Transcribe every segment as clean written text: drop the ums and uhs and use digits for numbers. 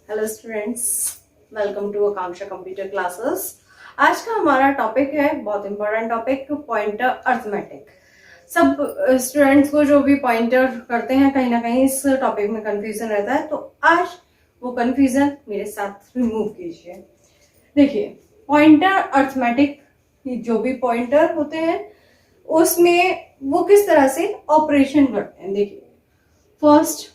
Hello students, welcome to Akanksha computer classes. आज का हमारा टॉपिक है बहुत इंपॉर्टेंट टॉपिक, पॉइंटर अर्थमेटिक। सब स्टूडेंट्स को जो भी पॉइंटर करते हैं कहीं ना कहीं इस टॉपिक में कंफ्यूजन रहता है, तो आज वो कंफ्यूजन मेरे साथ रिमूव कीजिए। देखिए, पॉइंटर अर्थमेटिक जो भी पॉइंटर होते हैं उसमें वो किस तरह से ऑपरेशन करते हैं। देखिए, फर्स्ट,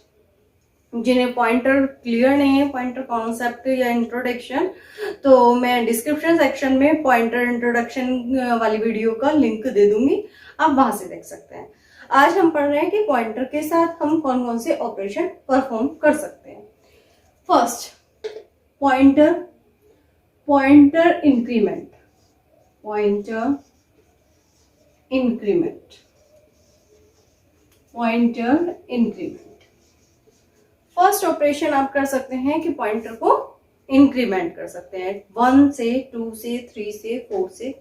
जिन्हें पॉइंटर क्लियर नहीं है, पॉइंटर कॉन्सेप्ट या इंट्रोडक्शन, तो मैं डिस्क्रिप्शन सेक्शन में पॉइंटर इंट्रोडक्शन वाली वीडियो का लिंक दे दूंगी, आप वहां से देख सकते हैं। आज हम पढ़ रहे हैं कि पॉइंटर के साथ हम कौन कौन से ऑपरेशन परफॉर्म कर सकते हैं। First, pointer pointer increment pointer increment pointer increment first operation आप कर सकते हैं कि पॉइंटर को इंक्रीमेंट कर सकते हैं 1 से 2 से 3 से 4 से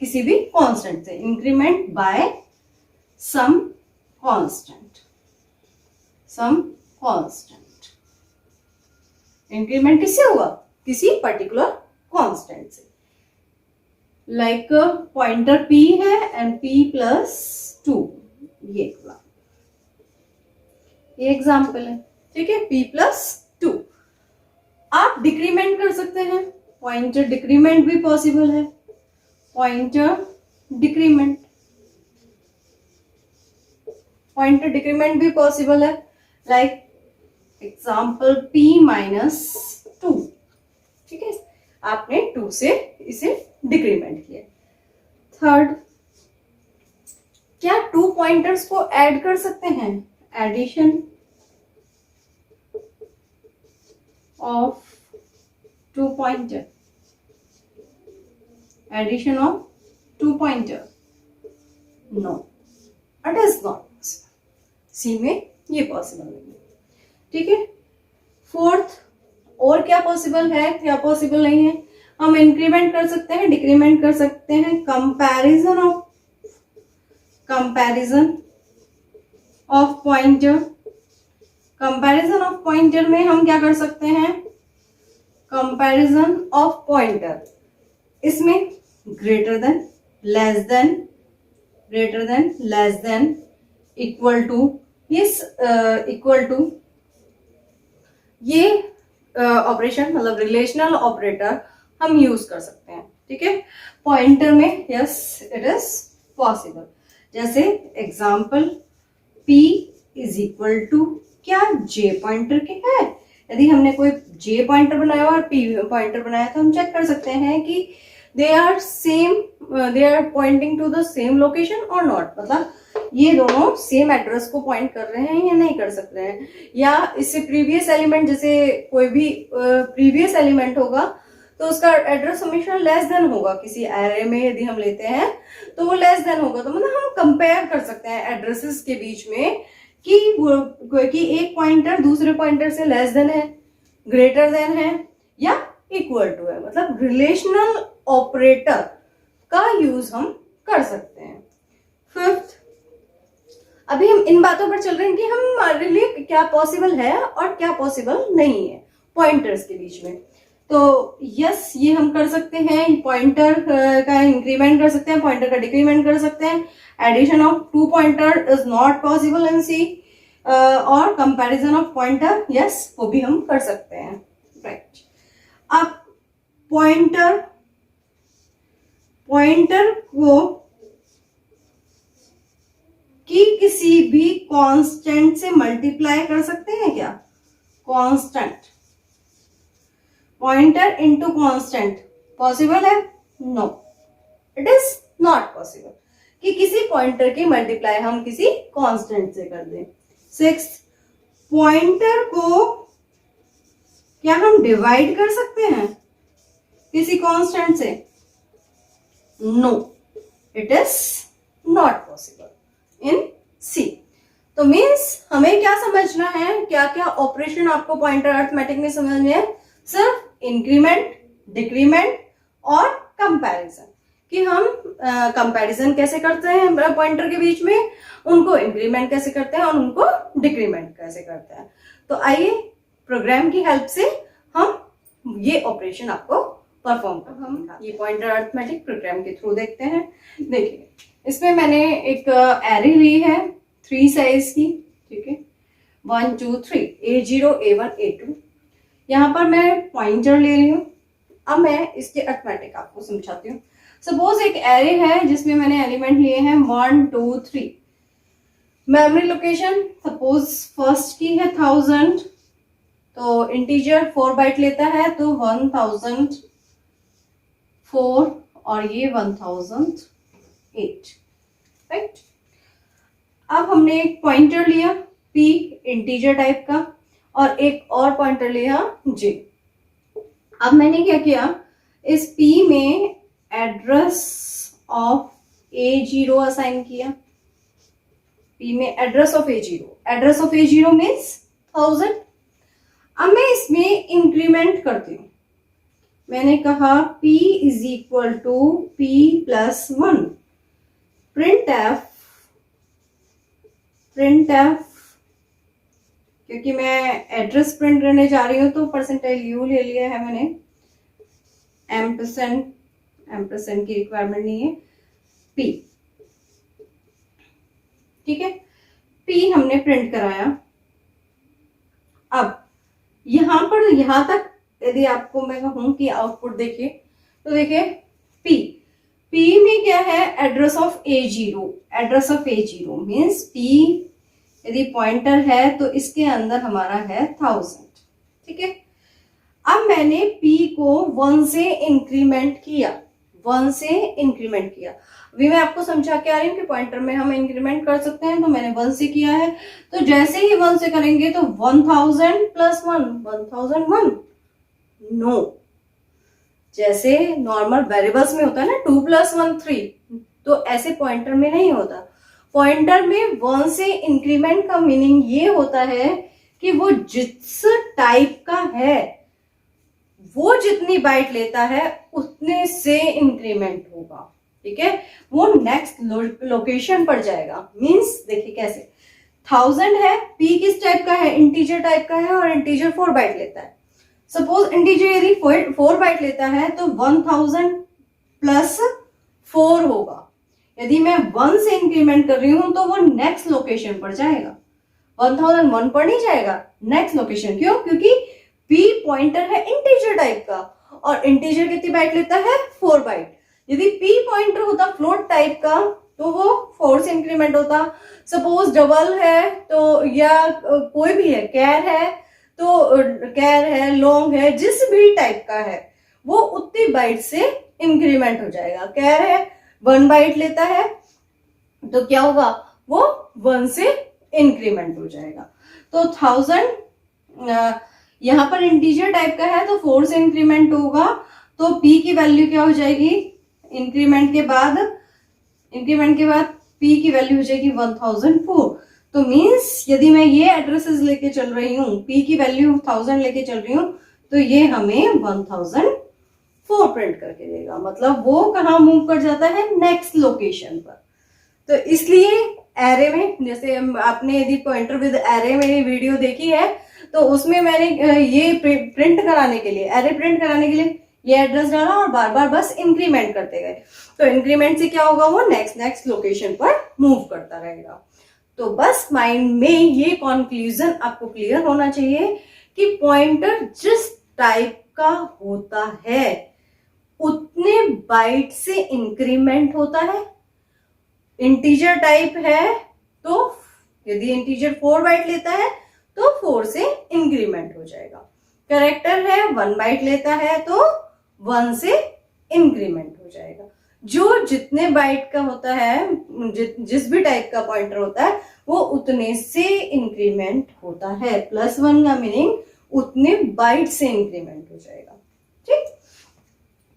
किसी भी कांस्टेंट से। Increment by some constant increment किससे होगा? किसी पर्टिकुलर कांस्टेंट से। लाइक पॉइंटर p है एंड p+2, ये एग्जाम्पल है, ठीक है, p+2। आप डिक्रीमेंट कर सकते हैं, पॉइंटर डिक्रीमेंट भी पॉसिबल है। पॉइंटर डिक्रीमेंट भी पॉसिबल है। लाइक एग्जाम्पल p-2, ठीक है, आपने 2 से इसे डिक्रीमेंट किया। थर्ड, क्या 2 पॉइंटर्स को ऐड कर सकते हैं? Addition of 2 pointer, addition of 2 pointer, no, it is not possible। सी में ये पॉसिबल नहीं है, ठीक है। फोर्थ, और क्या पॉसिबल है, क्या पॉसिबल नहीं है? हम इंक्रीमेंट कर सकते हैं, डिक्रीमेंट कर सकते हैं। कंपैरिजन ऑफ पॉइंटर में हम क्या कर सकते हैं? कंपैरिजन ऑफ पॉइंटर, इसमें greater than, less than, equal to, ये ऑपरेशन मतलब रिलेशनल ऑपरेटर हम यूज कर सकते हैं, ठीक है, पॉइंटर में। Yes, it is possible. जैसे example p is equal to, क्या j पॉइंटर के है? यदि हमने कोई j पॉइंटर बनाया और p पॉइंटर बनाया तो हम चेक कर सकते हैं कि they are pointing to the same location और नॉट, मतलब ये दोनों सेम एड्रेस को पॉइंट कर रहे हैं या नहीं कर सकते हैं। या इससे प्रीवियस एलिमेंट, जैसे कोई भी प्रीवियस एलिमेंट होगा तो उसका एड्रेस हमेशा लेस देन होगा। किसी एरे में यदि हम लेते हैं तो वो लेस देन होगा, तो मतलब हम कंपेयर कर सकते हैं एड्रेसेस के बीच में कि एक पॉइंटर दूसरे पॉइंटर से लेस देन है, ग्रेटर देन है या इक्वल टू है। मतलब रिलेशनल ऑपरेटर का यूज हम कर सकते हैं। फिफ्थ, अभी हम इन बातों पर चल रहे हैं कि हमारे लिए क्या पॉसिबल है और क्या पॉसिबल नहीं है पॉइंटर्स के बीच में। तो यस, ये हम कर सकते हैं, पॉइंटर का इंक्रीमेंट कर सकते हैं, पॉइंटर का डिक्रीमेंट कर सकते हैं। Addition of 2 pointer is not possible in C. और कंपैरिजन ऑफ पॉइंटर, यस, वो भी हम कर सकते हैं, राइट। अब पॉइंटर को किसी भी कांस्टेंट से मल्टीप्लाई कर सकते हैं क्या? Constant, pointer into constant possible है? No, it is not possible कि किसी पॉइंटर की मल्टीप्लाई हम किसी कांस्टेंट से कर दें। 6, पॉइंटर को क्या हम डिवाइड कर सकते हैं किसी कांस्टेंट से? No, it is not possible in C. तो मीन्स हमें क्या समझना है, क्या क्या ऑपरेशन आपको पॉइंटर अर्थमेटिक में समझने हैं? सिर्फ इंक्रीमेंट, डिक्रीमेंट और कंपैरिजन, कि हम कंपैरिजन कैसे करते हैं पॉइंटर के बीच में, उनको इंक्रीमेंट कैसे करते हैं और उनको डिक्रीमेंट कैसे करते हैं। तो आइए प्रोग्राम की हेल्प से हम ये ऑपरेशन आपको परफॉर्म कर हम ये पॉइंटर अरिथमेटिक प्रोग्राम के थ्रू देखते हैं। देखिए इसमें मैंने एक एरे ली है 3 साइज की, ठीक है, 1 2 3 A0 A1 A2। यहाँ पर मैं पॉइंटर ले रही हूँ। अब मैं इसके अरिथमेटिक आपको समझाती हूँ। सपोज एक एरे है जिसमें मैंने एलिमेंट लिए हैं 1 2 3। मेमोरी लोकेशन सपोज फर्स्ट की है 1000, तो इंटीजर 4 बाइट लेता है तो 1004 और ये 1008, राइट। अब हमने एक पॉइंटर लिया p इंटीजर टाइप का और एक और पॉइंटर लिया j। अब मैंने क्या किया, इस p में एड्रेस ऑफ A0 असाइन किया। p में एड्रेस ऑफ A0 मीन्स 1000। अब मैं इसमें इंक्रीमेंट करती हूँ। मैंने कहा p is equal to p plus 1 print f, क्योंकि मैं एड्रेस प्रिंट करने जा रही हूँ तो परसेंटाइल यू ले लिया है मैंने, एम्परसेंड की रिक्वायरमेंट नहीं है, p, ठीक है। p हमने प्रिंट कराया। अब यहां पर यहां तक यदि आपको मैं कहूं कि आउटपुट देखिए तो देखिए p में क्या है, address of A0 means p यदि पॉइंटर है तो इसके अंदर हमारा है 1000, ठीक है। अब मैंने p को 1 से इंक्रीमेंट किया। अभी मैं आपको समझा के आ रही हूँ कि पॉइंटर में हम इंक्रीमेंट कर सकते हैं, तो मैंने 1 से किया है। तो जैसे ही 1 से करेंगे तो 1000 प्लस 1 1001, नो, जैसे नॉर्मल वेरिएबल्स में होता है ना 2 प्लस 1 3, तो ऐसे पॉइंटर में नहीं होता। पॉइंटर में 1 से इंक्रीमेंट का मीनिंग ये होता है कि वो जिस टाइप का है वो जितनी बाइट लेता है उतने से इंक्रीमेंट होगा, ठीक है। वो नेक्स्ट लोकेशन पर जाएगा। मींस देखिए कैसे, 1000 है, p किस टाइप का है, इंटीजर टाइप का है और इंटीजर 4 बाइट लेता है। सपोज इंटीजर यदि 4 बाइट लेता है तो 1000 प्लस 4 होगा। यदि मैं 1 से इंक्रीमेंट कर रही हूं तो वो नेक्स्ट लोकेशन पर जाएगा, 1001 पर नहीं जाएगा, नेक्स्ट लोकेशन। क्यों? क्योंकि p पॉइंटर है इंटीजर टाइप का और इंटीजर कितनी बाइट लेता है, 4 बाइट। यदि p पॉइंटर होता फ्लोट टाइप का तो वो 4 से इंक्रीमेंट होता। सपोज डबल है तो, या कोई भी है, कैर है तो कैर है, लॉन्ग है, जिस भी टाइप का है वो उतनी बाइट से इंक्रीमेंट हो जाएगा। कैर है 1 बाइट लेता है तो क्या होगा, वो 1 से इंक्रीमेंट हो जाएगा। तो 1000 यहाँ पर इंटीजर टाइप का है तो 4 से इंक्रीमेंट होगा, तो p की वैल्यू क्या हो जाएगी, इंक्रीमेंट के बाद p की वैल्यू हो जाएगी 1004। तो मींस यदि मैं ये एड्रेसेस लेके चल रही हूँ, p की वैल्यू 1000 लेके चल रही हूँ, तो ये हमें 1004 प्रिंट करके देगा। मतलब वो कहाँ मूव कर जाता है, नेक्स्ट लोकेशन पर। तो इसलिए एरे में, जैसे आपने यदि पॉइंटर विद एरे में वीडियो देखी है तो उसमें मैंने ये प्रिंट कराने के लिए, एरे प्रिंट कराने के लिए ये एड्रेस डाला और बार बार बस इंक्रीमेंट करते गए। तो इंक्रीमेंट से क्या होगा, वो नेक्स्ट लोकेशन पर मूव करता रहेगा। तो बस माइंड में ये कंक्लूजन आपको क्लियर होना चाहिए कि पॉइंटर जिस टाइप का होता है उतने बाइट से इंक्रीमेंट होता है। इंटीजर टाइप है तो यदि इंटीजर 4 बाइट लेता है तो 4 से इंक्रीमेंट हो जाएगा। कैरेक्टर है 1 बाइट लेता है तो 1 से इंक्रीमेंट हो जाएगा। जो जितने बाइट का होता है, जिस भी टाइप का पॉइंटर होता है वो उतने से इंक्रीमेंट होता है। +1 का मीनिंग उतने बाइट से इंक्रीमेंट हो जाएगा, ठीक।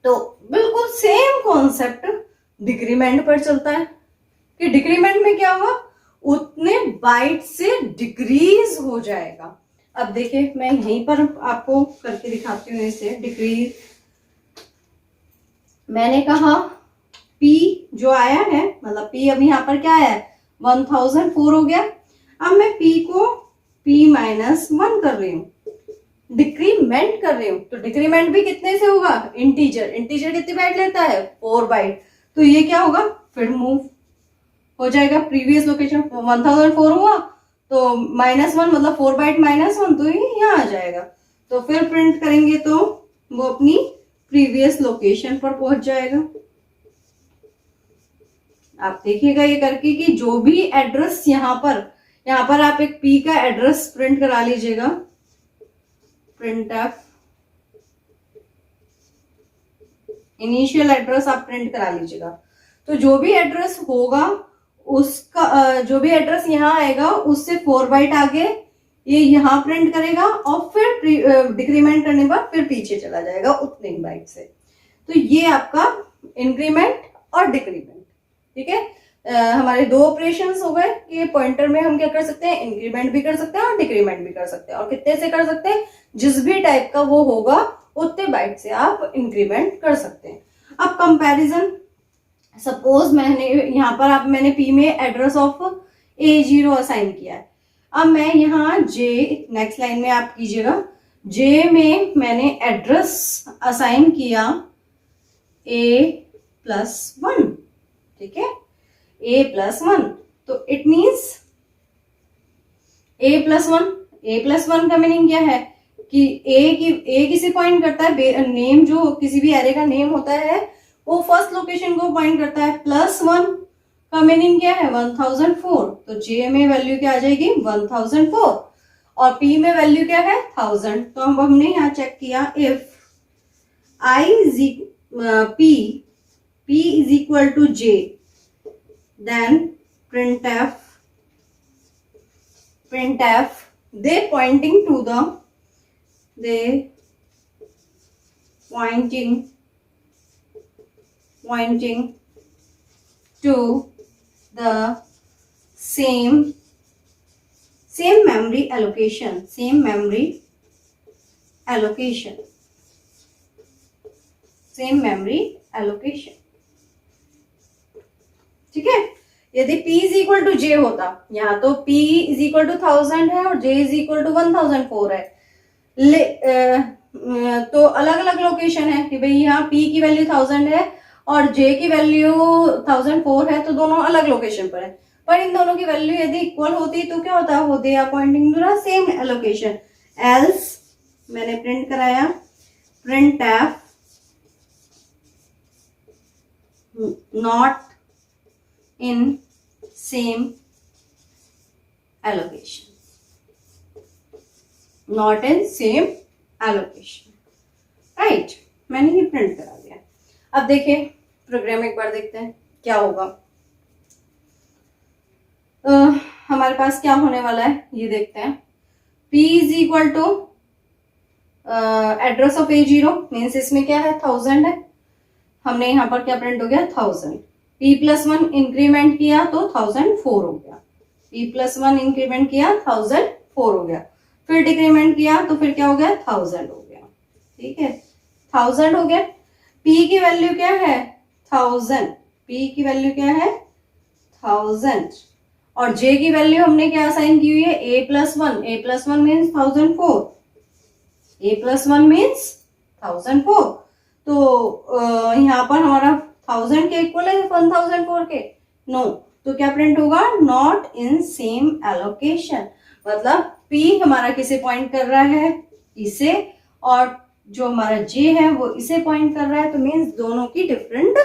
तो बिल्कुल सेम कॉन्सेप्ट डिक्रीमेंट पर चलता है कि डिक्रीमेंट में क्या होगा, उतने बाइट से डिक्रीज हो जाएगा। अब देखिए मैं यहीं पर आपको करके दिखाती हूँ इसे। डिक्रीज मैंने कहा p जो आया है, मतलब p अब यहाँ पर क्या आया है, 1004 हो गया। अब मैं p को p-1 कर रही हूँ। डिक्रीमेंट कर रही हूँ तो डिक्रीमेंट भी कितने से होगा, इंटीजर। इंटीजर कितनी बाइट लेता है, 4 बाइट। तो ये क्या होगा, फिर मूव हो जाएगा प्रीवियस लोकेशन। 1004 हुआ तो -1 मतलब 4 बाइट -1 तो ये यहाँ आ जाएगा। तो फिर प्रिंट करेंगे तो वो अपनी प्रीवियस लोकेशन पर पहुंच जाएगा। आप देखिएगा ये करके कि जो भी एड्रेस यहाँ पर आप एक P का एड्रेस प्रिंट करा लीजिएगा, प्रिंट एफ इनिशियल एड्रेस आप प्रिंट करा लीजिएगा। तो जो भी एड्रेस होगा उसका जो भी एड्रेस यहाँ आएगा उससे 4 बाइट आगे ये यहाँ प्रिंट करेगा और फिर डिक्रीमेंट करने पर फिर पीछे चला जाएगा उतने ही बाइट से। तो ये आपका इंक्रीमेंट और डिक्रीमेंट, ठीक है। हमारे 2 ऑपरेशंस हो गए कि पॉइंटर में हम क्या कर सकते हैं, इंक्रीमेंट भी कर सकते हैं और डिक्रीमेंट भी कर सकते हैं। और कितने से कर सकते हैं, जिस भी टाइप का वो होगा उतने बाइट से आप इंक्रीमेंट कर सकते हैं। अब कंपैरिजन, सपोज मैंने P में एड्रेस ऑफ A0 असाइन किया है। अब मैं यहाँ J, नेक्स्ट लाइन में आप कीजिएगा, J में मैंने एड्रेस असाइन किया A+1, ठीक है, A+1। तो इट मीन्स A+1 का मीनिंग क्या है कि A किसे पॉइंट करता है, नेम जो किसी भी एरे का नेम होता है वो फर्स्ट लोकेशन को पॉइंट करता है। +1 का मीनिंग क्या है, 1004। तो J में वैल्यू क्या आ जाएगी, 1004 और P में वैल्यू क्या है, 1000। तो हमने यहाँ चेक किया, if P is equal to J, then printf they pointing to the same memory allocation, ठीक है। यदि P is equal to J होता, यहाँ तो P इज इक्वल टू 1000 है और J इज इक्वल टू 1004 है, तो अलग अलग लोकेशन है कि भाई यहाँ P की वैल्यू 1000 है और J की वैल्यू 1004 है, तो दोनों अलग लोकेशन पर है। पर इन दोनों की वैल्यू यदि इक्वल होती तो क्या होता, वो they are pointing to the same allocation. Else मैंने प्रिंट कराया, print f not in same allocation, not in same allocation, right। मैंने ये प्रिंट करा दिया। अब देखिए प्रोग्राम एक बार देखते हैं क्या होगा। हमारे पास क्या होने वाला है ये देखते हैं। P is equal to address of A0 means इसमें क्या है, 1000 है। हमने यहाँ पर क्या प्रिंट हो गया, 1000। P+1 इंक्रीमेंट किया तो 1004 हो गया, P+1 इंक्रीमेंट किया 1004 हो गया, फिर डिक्रीमेंट किया तो फिर क्या हो गया, 1000 हो गया, ठीक है, 1000 हो गया। P की वैल्यू क्या है, 1000, P की वैल्यू क्या है, 1000 और J की वैल्यू हमने क्या असाइन की हुई है, A+1 मीन्स 1004, A+1 मीन्स 1004। तो यहाँ पर हमारा 1000 के इक्वल है 1004 के, नो। तो क्या प्रिंट होगा, नॉट इन सेम एलोकेशन। मतलब P हमारा किसे पॉइंट कर रहा है, इसे, और जो हमारा J है वो इसे पॉइंट कर रहा है। तो मीन्स दोनों की डिफरेंट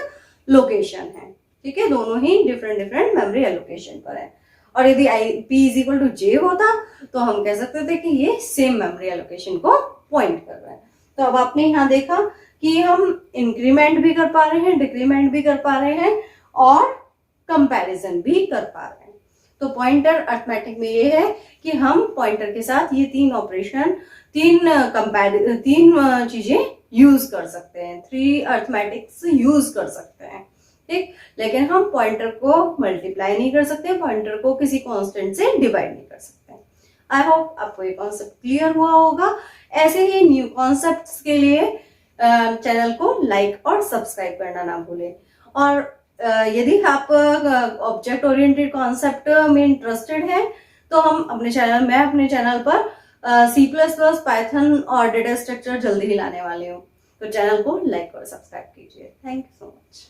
लोकेशन है, ठीक है, दोनों ही डिफरेंट मेमोरी एलोकेशन पर है। और यदि P is equal to J होता तो हम कह सकते थे कि ये सेम मेमोरी एलोकेशन को पॉइंट कर रहा है। तो अब आपने यहाँ देखा कि हम इंक्रीमेंट भी कर पा रहे हैं, डिक्रीमेंट भी कर पा रहे हैं और कंपैरिजन भी कर पा रहे हैं। तो पॉइंटर अरिथमेटिक में ये है कि हम पॉइंटर के साथ ये 3 ऑपरेशन, 3 चीजें यूज कर सकते हैं, 3 अरिथमेटिक्स यूज कर सकते हैं, ठीक। लेकिन हम पॉइंटर को मल्टीप्लाई नहीं कर सकते, पॉइंटर को किसी कांस्टेंट से डिवाइड नहीं कर सकते। आई होप आपको ये कॉन्सेप्ट क्लियर हुआ होगा। ऐसे ही न्यू कॉन्सेप्ट्स के लिए चैनल को लाइक और सब्सक्राइब करना ना भूलें। और यदि आप ऑब्जेक्ट ओरिएंटेड कॉन्सेप्ट में इंटरेस्टेड हैं तो मैं अपने चैनल पर C++, पाइथन और डेटा स्ट्रक्चर जल्दी ही लाने वाली हूँ। तो चैनल को लाइक और सब्सक्राइब कीजिए। Thank you so much.